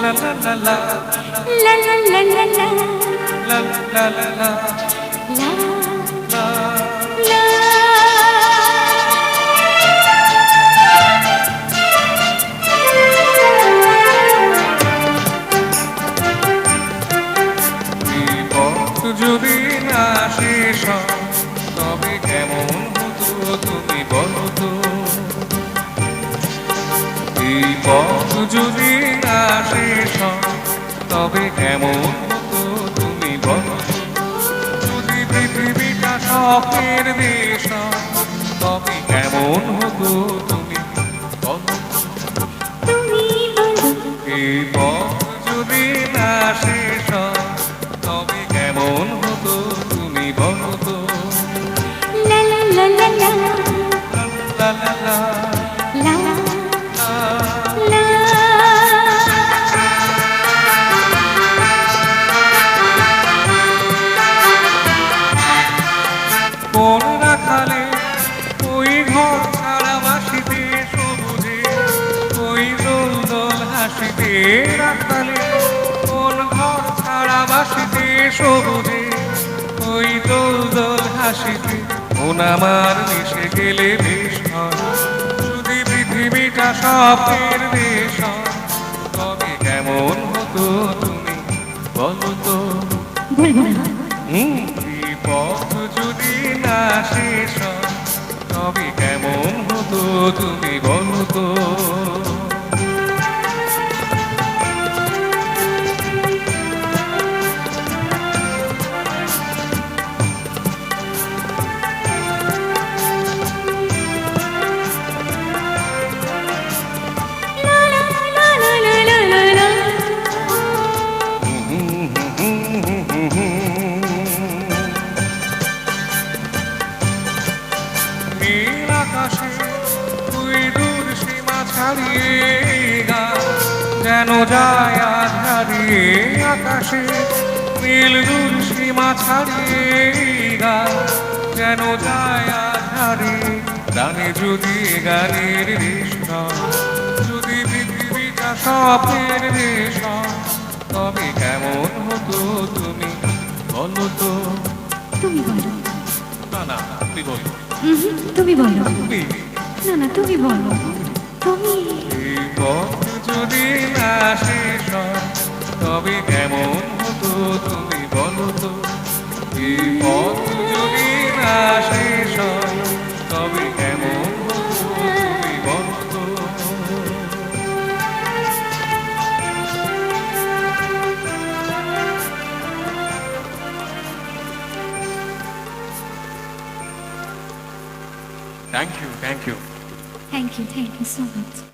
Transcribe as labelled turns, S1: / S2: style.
S1: la la la la
S2: la la la la la
S1: la la la la
S2: la
S1: la
S2: la
S1: পথ যদি না শেষ হয় তবে কেমন হতো তুমি বলো তো এই পথ যদি না শেষ হয় তবে কেমন হতো তুমি বলো তো যদি পৃথিবীটা স্বপ্নের দেশ হয় তবে কেমন হতো তুমি বলো
S2: তুমি বলো
S1: এই পথ যদি না শেষ হয় তবে কেমন হতো তুমি বলো তো
S2: la la la la la
S1: লা লা লা
S2: la
S1: লা কোন রাখালে ওই ঘর ছাড়া বাসিতে সবুজে ওই দোল দোল হাসিতে রাখালে কোন ঘর ছাড়া বাসিতে সবুজে ওই দোল দোল হাসিতে মন আমার মিশে গেলে বেশ হয় যদি পৃথিবীটা স্বপ্নের দেশ হয় তবে কেমন হতো তুমি বলো তো
S2: বলবো না
S1: এই পথ যদি না শেষ হয় তবে কেমন হতো তুমি বলো তো
S2: la la la la la la la
S1: নীল আকাশে তুই দূর সীমা ছাড়িয়ে গান যেন যায় আজ হারিয়ে আকাশে নীল দূর সীমা ছাড়িয়ে গান যেন যায় আজ হারিয়ে গানে যদি গানের দেশ হয় যদি পৃথিবীটা স্বপ্নের দেশ হয় তবে কেমন হতো তুমি বলো তো
S2: তুমি বলো
S1: না না তুমি বলো
S2: তুমি বলো
S1: তুমি
S2: না না তুমি বলো তুমি
S1: এই পথ যদি না শেষ হয় তবে কেমন হতো তুমি বলো তো এই পথ যদি না শেষ হয় তবে কেমন হতো তুমি বলো তো thank you
S2: thank you so much